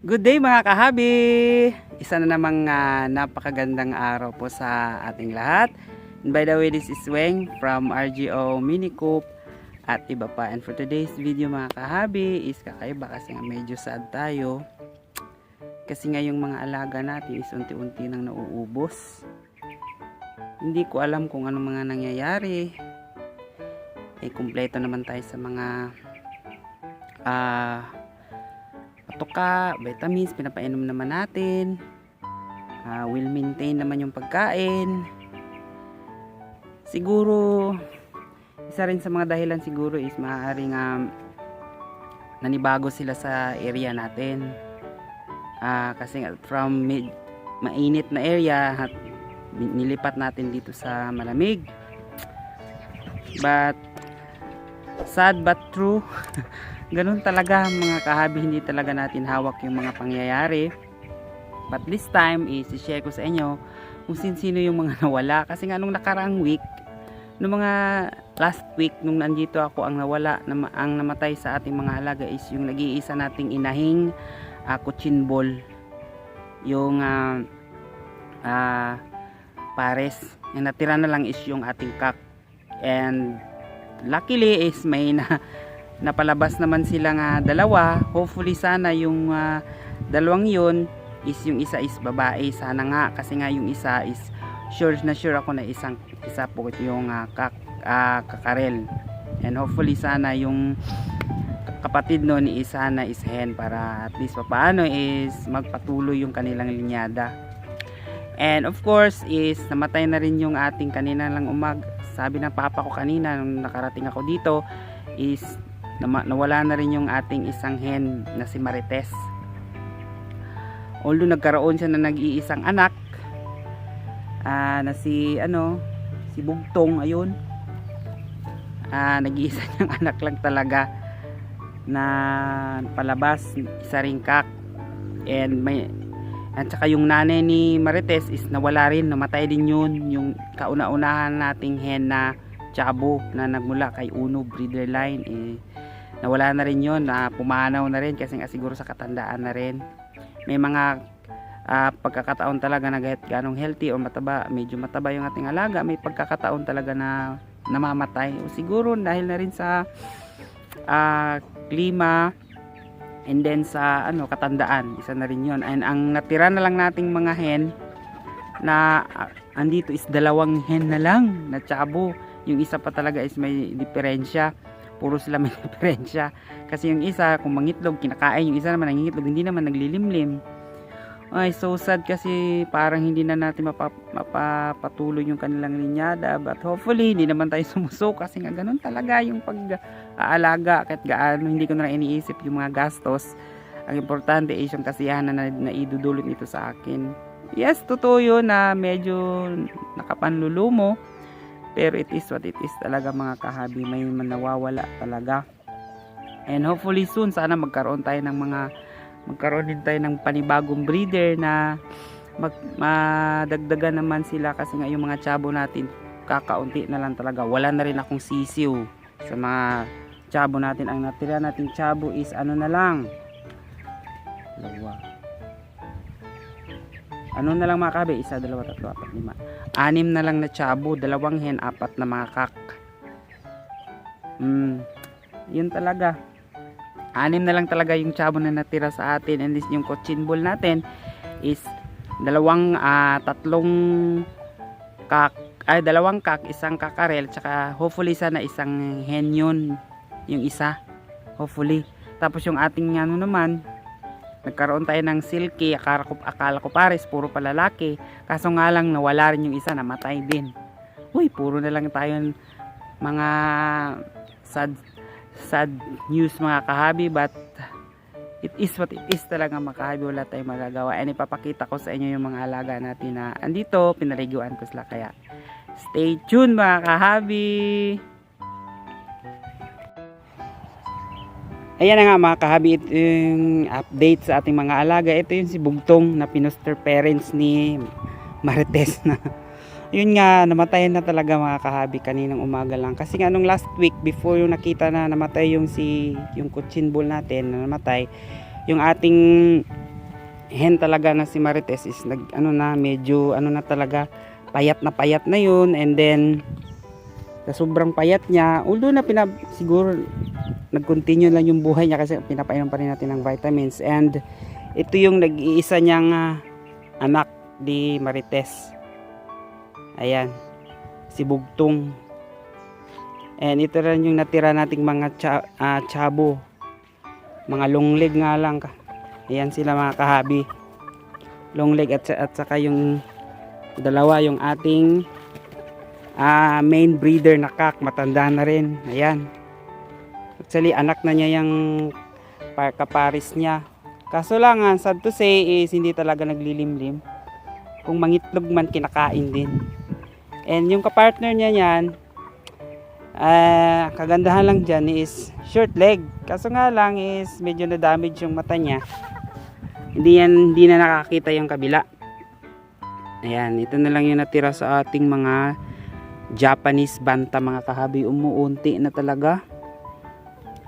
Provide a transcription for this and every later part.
Good day mga kahabi! Isa na namang napakagandang araw po sa ating lahat. And by the way, this is Weng from RGO Mini Coop at iba pa. And for today's video mga kahabi is kakaiba kasi nga medyo sad tayo. Kasi nga yung mga alaga natin is unti-unti nang nauubos. Hindi ko alam kung anong mga nangyayari. Kumpleto naman tayo sa mga patuka, vitamins, pinapainom naman natin. Will maintain naman yung pagkain. Siguro, isa rin sa mga dahilan siguro is maaaring nanibago sila sa area natin. Kasi from mainit na area, nilipat natin dito sa malamig. But, sad but true. Ganun talaga mga kahabi, hindi talaga natin hawak yung mga pangyayari. But this time is i-share ko sa inyo kung sino yung mga nawala. Kasi nga nung nakaraang week, nung mga last week nung nandito ako, ang nawala, ang namatay sa ating mga alaga is yung nag-iisa nating inahing cochinbol. Yung pares. Yung natira na lang is yung ating kak. And luckily is may napalabas naman sila nga dalawa. Hopefully sana yung dalawang yun is yung isa is babae sana nga, kasi nga yung isa is sure ako na isa po yung kakarel. And hopefully sana yung kapatid nun isa na is hen, para at least paano is magpatuloy yung kanilang linyada. And of course is namatay na rin yung ating kanina lang sabi ng papa ko kanina nung nakarating ako dito is nawala na rin yung ating isang hen na si Marites. Although nagkaroon siya na nag-iisang anak na si Bugtong, ayun. Nag-iisa niyang anak lang talaga na palabas, isa ring kak. At saka yung nanay ni Marites is nawala rin, namatay din yun. Yung kauna-unahan nating hen na Chabo na nagmula kay Uno breeder line, nawala na rin yun, pumanaw na rin kasi nga siguro sa katandaan na rin. May mga pagkakataon talaga na kahit ganong healthy o mataba, medyo mataba yung ating alaga, may pagkakataon talaga na namamatay. O siguro dahil na rin sa klima and then sa katandaan, isa na rin yun. And ang natira na lang nating mga hen na andito is dalawang hen na lang na Chabo. Yung isa pa talaga is may diferensya. Puro sila may diferensya. Kasi yung isa, kung mangitlog, kinakain. Yung isa naman nangingitlog, hindi naman naglilimlim. Ay, so sad kasi parang hindi na natin mapapatuloy yung kanilang linyada. But hopefully, hindi naman tayo sumuso. Kasi nga ganun talaga yung pag-aalaga. Kahit gaano, hindi ko na iniisip yung mga gastos. Ang importante is yung kasiyahan na naidudulot nito sa akin. Yes, totoo yun na medyo nakapanlulumo. Pero it is what it is talaga mga kahabi, may nawawala talaga. And hopefully soon sana magkaroon din tayo ng panibagong breeder na madagdagan naman sila, kasi nga yung mga Chabo natin kakaunti na lang talaga. Wala na rin akong sisiw sa mga Chabo natin. Ang natira nating Chabo is na lang, na lang mga kahabi, 1, 2, 3, 4, 5, 6 na lang na Chabo, 2 hen, 4 na mga kak. Yun talaga, 6 na lang talaga yung Chabo na natira sa atin. And this yung cochinbol natin is 2 kak, 2 kak, 1 kakarel, tsaka hopefully sana isang hen yun, yung isa, hopefully. Tapos yung ating naman, nagkaroon tayo ng silky, akala ko pares, puro palalaki. Kaso nga lang nawala rin yung isa, namatay din. Uy, puro na lang tayo mga sad news mga kahabi. But it is what it is talaga mga kahabi, wala tayong magagawa. And ipapakita ko sa inyo yung mga alaga natin na andito, pinaliguan ko sila. Kaya stay tuned mga kahabi. Ayan na nga mga kahabi, ito yung update sa ating mga alaga. Ito yung si Bugtong na pinuster parents ni Marites na yun nga, namatay na talaga mga kahabi kaninang umaga lang. Kasi nga nung last week, before yung nakita na namatay yung cochinbol natin na namatay, yung ating hen talaga na si Marites is nag ano na, medyo ano na talaga, payat na yun. And then sa sobrang payat niya, although na siguro nag-continue lang yung buhay niya kasi pinapainom pa rin natin ng vitamins. And ito yung nag-iisa niyang anak di Marites. Ayan, si Bugtong. And ito rin yung natira nating mga chabo, mga long leg nga lang. Ayan sila mga kahabi, long leg at saka yung dalawa yung ating main breeder na kak, matanda na rin. Ayan, actually anak na niya yung kaparis niya, kaso lang sad to say is hindi talaga naglilimlim. Kung mangitlog man, kinakain din. And yung kapartner niya yan, kagandahan lang dyan is short leg, kaso nga lang is medyo na damage yung mata niya, hindi na nakakita yung kabila. Ayan, ito na lang yung natira sa ating mga Japanese banta mga kahabi, umuunti na talaga.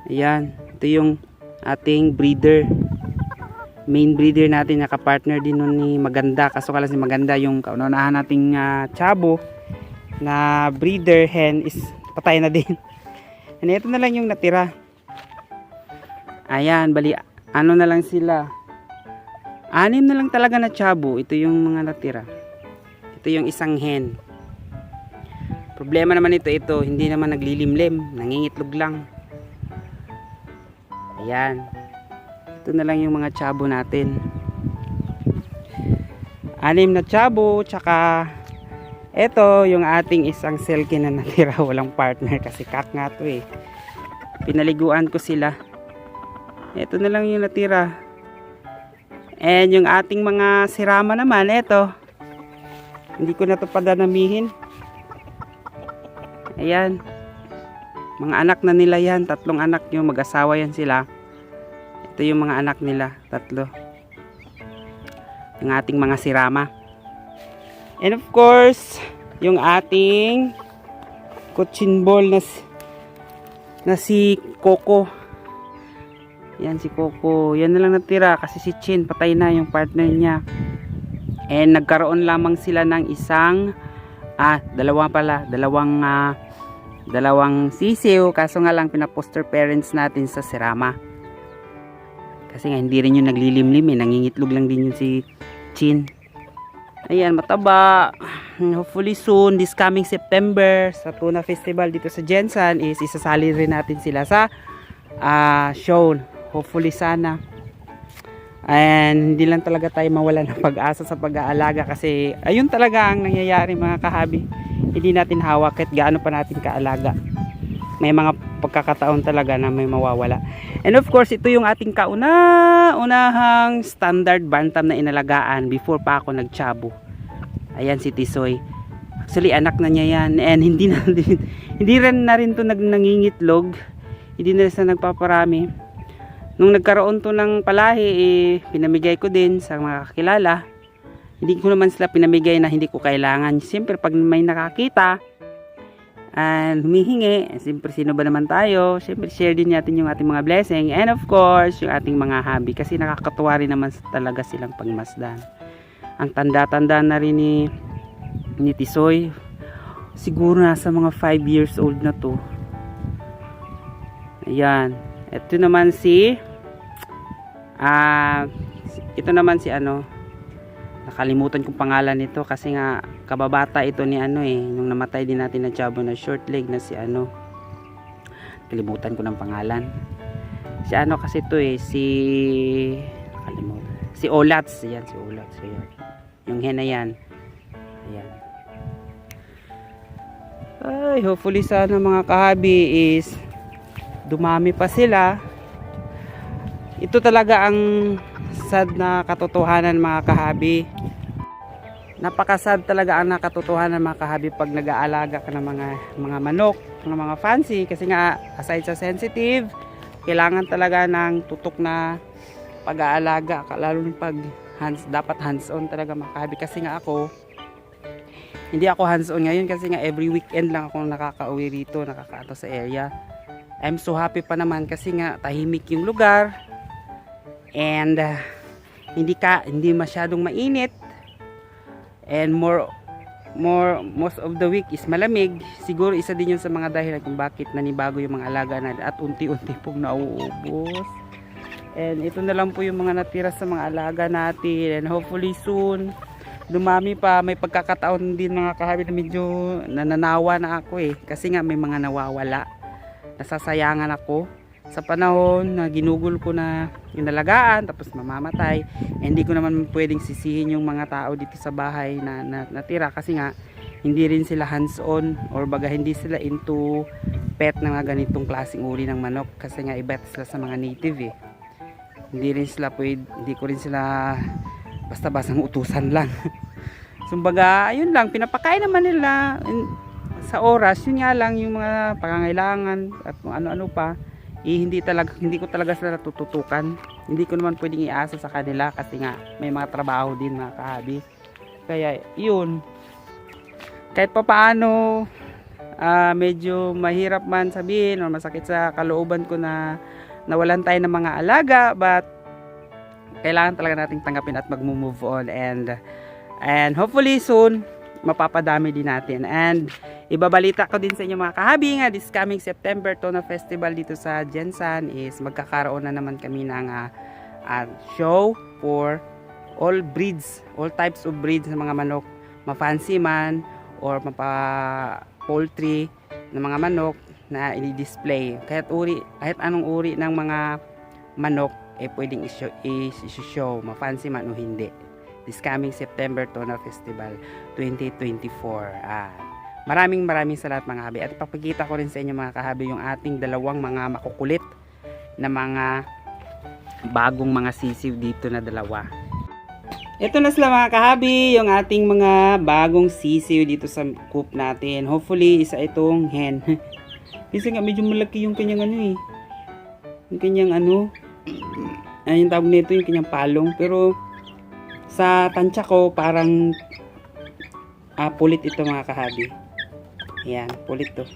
Ayan, ito yung ating breeder, main breeder natin, naka-partner din nun ni Maganda, kaso kala si Maganda yung kaunahan nating chabo na breeder hen is patay na din. And ito na lang yung natira. Ayan, bali ano na lang sila, 6 na lang talaga na chabo. Ito yung mga natira, ito yung isang hen. Problema naman ito hindi naman naglilimlim, nangingitlog lang. Ayan, ito na lang yung mga chabo natin, 6 na chabo. Tsaka ito yung ating isang selkie na natira, walang partner kasi kak nga to pinaliguan ko sila. Ito na lang yung natira. And yung ating mga sirama naman, ito hindi ko na to padanamihin. Ayan, mga anak na nila yan, 3 anak nyo, mag-asawa yan sila. Ito yung mga anak nila, 3, yung ating mga sirama. And of course, yung ating cochinball na si Coco. Yan si Coco, yan na lang natira kasi si Chin patay na yung partner niya. And nagkaroon lamang sila ng dalawang sisiw, kaso nga lang pinaposter parents natin sa sirama kasi nga hindi rin yung naglilimlim nangingitlog lang din yung si Chin. Ayan, mataba. Hopefully soon, this coming September sa Tuna Festival dito sa Jensan is isasali rin natin sila sa show, hopefully sana. And hindi lang talaga tayo mawala ng pag-asa sa pag-aalaga kasi ayun talaga ang nangyayari mga kahabi, hindi natin hawak kahit gaano pa natin kaalaga. May mga pagkakataon talaga na may mawawala. And of course, ito yung ating unahang standard bantam na inalagaan before pa ako nagchabo. Ayan si Tisoy. Actually anak na niya yan, and hindi rin na rin to nangingitlog, hindi na siya nagpaparami. Nung nagkaroon to ng palahi, pinamigay ko din sa mga kakilala. Hindi ko naman sila pinamigay na hindi ko kailangan. Siyempre pag may nakakita and humihingi, siyempre sino ba naman tayo, siyempre share din natin yung ating mga blessing, and of course yung ating mga hobby, kasi nakakatuwa rin naman talaga silang pagmasdan. Ang tanda-tanda na rin ni Tisoy, siguro nasa mga 5 years old na to. Ayan, ito naman si nakalimutan kong pangalan nito kasi nga kababata ito ni nung namatay din natin na chabo na short leg na si kalimutan ko ng pangalan. Si kasi ito si Olats. Ayan, si Olats. Ayan. Yung hen na yan. Ayan. Ay, hopefully sana mga kahabi is dumami pa sila. Ito talaga ang sad na katotohanan mga kahabi. Napakasad talaga ang nakatotohanan mga kahabi pag nag-aalaga ka ng mga manok, ng mga fancy, kasi nga aside sa sensitive, kailangan talaga ng tutok na pag-aalaga, lalo pag dapat hands-on talaga mga kahabi. Kasi nga hindi ako hands-on ngayon kasi nga every weekend lang ako nakaka-uwi rito, nakakaato sa area. I'm so happy pa naman kasi nga tahimik yung lugar, and hindi masyadong mainit, and most of the week is malamig. Siguro isa din yun sa mga dahilan kung bakit nanibago yung mga alaga natin at unti-unti pong nauubos. And ito na lang po yung mga natira sa mga alaga natin, and hopefully soon dumami pa. May pagkakataon din mga kahabi na medyo nananawa na ako kasi nga may mga nawawala, nasasayangan ako sa panahon na ginugol ko na yung nalagaan tapos mamamatay. Hindi ko naman pwedeng sisihin yung mga tao dito sa bahay na natira kasi nga hindi rin sila hands on, or baga hindi sila into pet na mga ganitong klaseng uri ng manok kasi nga iba sila sa mga native hindi ko rin sila basta-bastang utusan lang. So baga ayun lang, pinapakain naman nila sa oras, yun nga lang yung mga pangangailangan at kung ano-ano pa. Hindi ko talaga sila tututukan. Hindi ko naman pwedeng iasa sa kanila kasi nga may mga trabaho din mga kahabi. Kaya yun, kahit pa paano medyo mahirap man sabihin o masakit sa kalooban ko na nawalan tayo ng mga alaga, but kailangan talaga nating tanggapin at mag-move on, and hopefully soon mapapadami din natin. And ibabalita ko din sa inyo mga kahabi nga this coming September Tuna Festival dito sa Jensan is magkakaroon na naman kami ng show for all breeds, all types of breeds ng mga manok, ma-fancy man or mapa-poultry ng mga manok na i-display. Kahit anong uri ng mga manok pwedeng i-show, ma-fancy man o hindi. This coming September Tuna Festival 2024. Maraming salamat mga kahabi. At ipapakita ko rin sa inyo mga kahabi yung ating dalawang mga makukulit na mga bagong mga sisiw dito na dalawa. Ito na sila mga kahabi, yung ating mga bagong sisiw dito sa coop natin. Hopefully isa itong hen. Kasi nga medyo malaki yung kanyang yung kanyang yung tawag nito, yung kanyang palong. Pero sa tansya ko parang pulit ito mga kahabi. Ayan, pulit to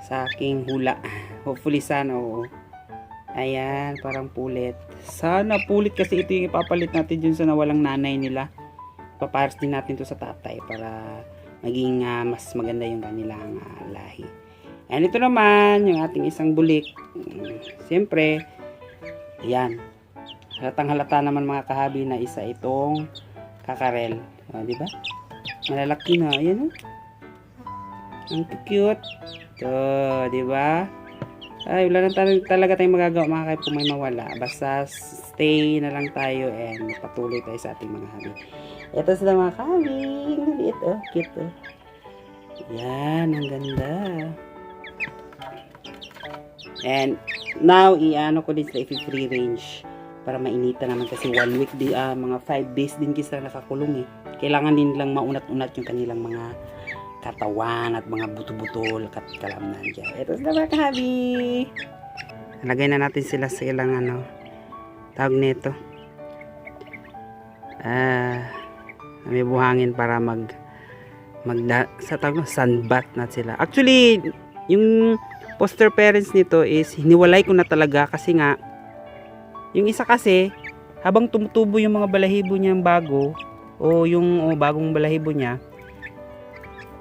sa aking hula. Hopefully sana oo. Ayan, parang pulit. Sana pulit kasi ito yung ipapalit natin dun sa nawalang nanay nila. Paparas din natin to sa tatay para maging mas maganda yung kanilang lahi. And ito naman yung ating isang bulik. Siyempre, ayan, halatang halata naman mga kahabi na isa itong kakarel. Di ba? Malalaki na. Ayan ang cute. To, di ba? Ay, wala na talaga tayong magagawa mga kahabi kung may mawala. Basta stay na lang tayo and patuloy tayo sa ating mga habi. Ito sila mga kahabi. Ang liit, cute. Yan, ang ganda. And now, i-ano ko din sila free range para mainita naman kasi 1 week mga 5 days din kasi nakakulong Kailangan din lang maunat-unat yung kanilang mga katawan at mga buto-butol kalamnan dyan. Ito sila mga kahabi. Lagay na natin sila sa ilang tawag nito. May buhangin para sa tawag sunbath na sila. Actually, yung foster parents nito is hiniwalay ko na talaga kasi nga yung isa kasi habang tumutubo yung mga balahibo niyang bago o yung bagong balahibo niya,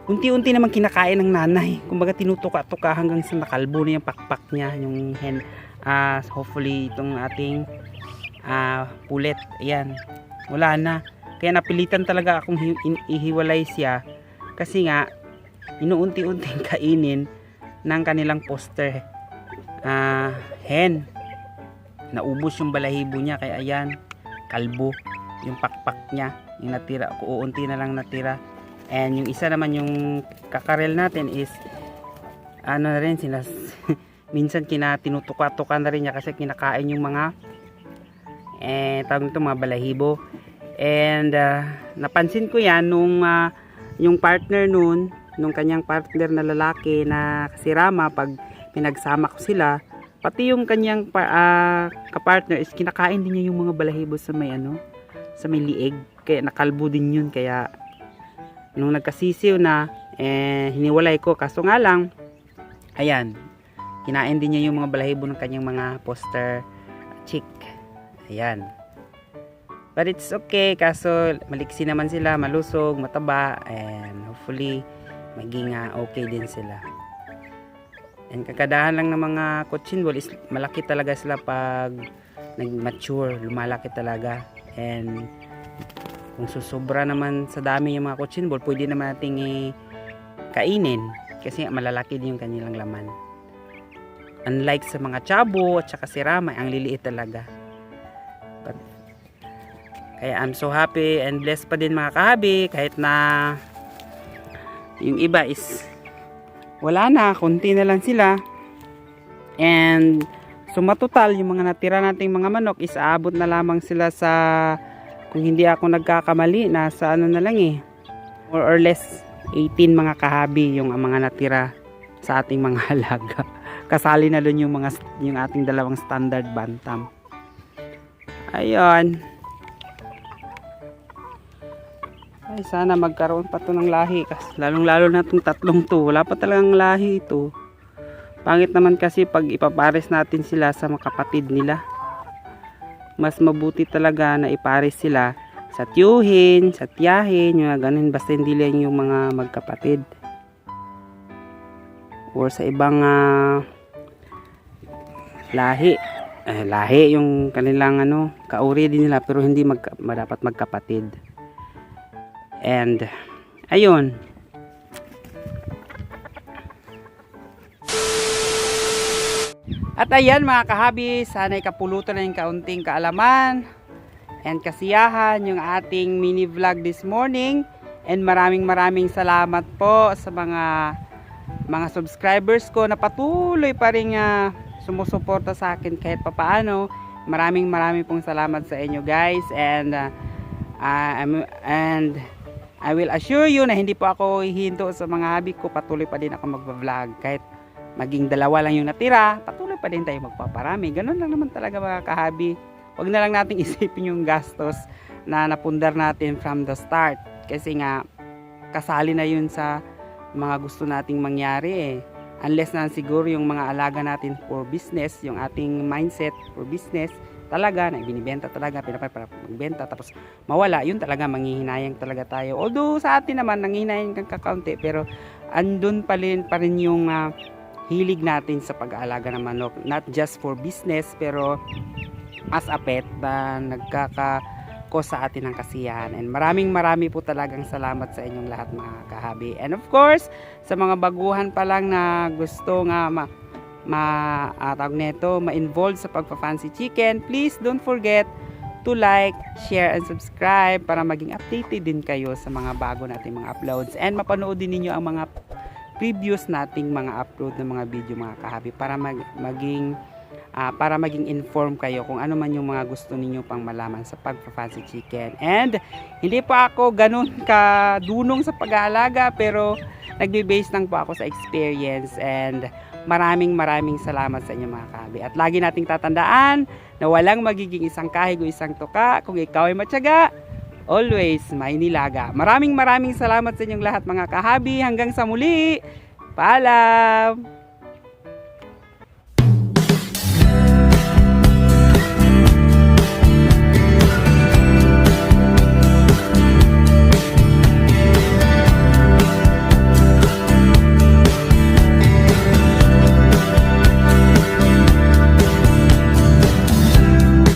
unti-unti naman kinakain ng nanay. Kumbaga tinutuka-tuka hanggang sa nakalbo na yung pakpak niya, yung hen. Hopefully itong ating pulet, ayan, wala na. Kaya napilitan talaga akong ihiwalay siya kasi nga inuunti-unting kainin ng kanilang foster hen. Naubos yung balahibo niya kaya ayan, kalbo yung pakpak niya, yung natira, uunti na lang natira. And yung isa naman yung kakarel natin is na rin minsan tinutuka-tuka na rin niya kasi kinakain yung mga tawag nito mga balahibo. And napansin ko yan nung yung partner nung kanyang partner na lalaki na si Rama, pag pinagsama ko sila, pati yung kanyang kapartner is kinakain din niya yung mga balahibo sa may sa may liig, kaya nakalbo din yun. Kaya nung nagkasisiw na hiniwalay ko, kaso nga lang ayan, kinain din niya yung mga balahibo ng kanyang mga foster chick. Ayan, But it's okay, kaso maliksi naman sila, malusog, mataba, and hopefully maging okay din sila. And kagadahan lang ng mga cochinball is malaki talaga sila pag nag-mature, lumalaki talaga. And kung susobra naman sa dami yung mga cochinball, pwede naman nating kainin kasi malalaki din yung kanilang laman. Unlike sa mga chabo at saka sirama, ang liliit talaga. But, kaya I'm so happy and blessed pa din mga kahabi, kahit na yung iba is wala na, konti na lang sila. And sumatotal yung mga natira nating mga manok is aabot na lamang sila sa, kung hindi ako nagkakamali, nasa ano na lang more or less 18 mga kahabi yung mga natira sa ating mga halaga. Kasali na dun yung ating dalawang standard bantam. Ayun. Ay, sana magkaroon pa to ng lahi. Lalong lalo na itong tatlong to. Wala pa talagang lahi ito. Pangit naman kasi pag ipapares natin sila sa mga kapatid nila. Mas mabuti talaga na ipares sila sa tiyuhin, sa tiyahin, yung ganun. Basta hindi lang yung mga magkapatid. Or sa ibang lahi. Lahi yung kanilang kauri din nila pero hindi dapat magkapatid. And ayun. At ayan mga kahabi, sana'y kapulutan na yung kaunting kaalaman and kasiyahan yung ating mini vlog this morning. And maraming salamat po sa mga subscribers ko na patuloy pa rin sumusuporta sa akin kahit papaano. Maraming pong salamat sa inyo guys. And I will assure you na hindi po ako hihinto sa mga hobby ko. Patuloy pa din ako magpa-vlog. Kahit maging dalawa lang yung natira, patuloy pa din tayo magpaparami. Ganun lang naman talaga mga kahabi. Huwag na lang natin isipin yung gastos na napundar natin from the start. Kasi nga, kasali na yun sa mga gusto nating mangyari Unless na siguro yung mga alaga natin for business, yung ating mindset for business, talaga na binibenta talaga, pinapay magbenta tapos mawala, yun talaga manghihinayang talaga tayo. Although sa atin naman nanghihinayang kang kakaunti, pero andun pa rin yung hilig natin sa pag-aalaga ng manok, not just for business pero as a pet na nagkakakos sa atin ng kasiyahan. And maraming po talagang salamat sa inyong lahat mga kahabi. And of course, sa mga baguhan pa lang na gusto nga ma-involve sa pagpa-fancy chicken, please don't forget to like, share, and subscribe para maging updated din kayo sa mga bago nating mga uploads, and mapanood din ninyo ang mga previous nating mga upload ng mga video mga kahabi para maging inform kayo kung ano man yung mga gusto ninyo pang malaman sa pagpa-fancy chicken. And hindi pa ako ganun kadunong sa pag-aalaga, pero nagbe-base lang po ako sa experience, and maraming salamat sa inyo mga kahabi. At lagi nating tatandaan na walang magiging isang kahig o isang tuka kung ikaw ay matyaga, always may nilaga. Maraming salamat sa inyong lahat mga kahabi. Hanggang sa muli. Paalam!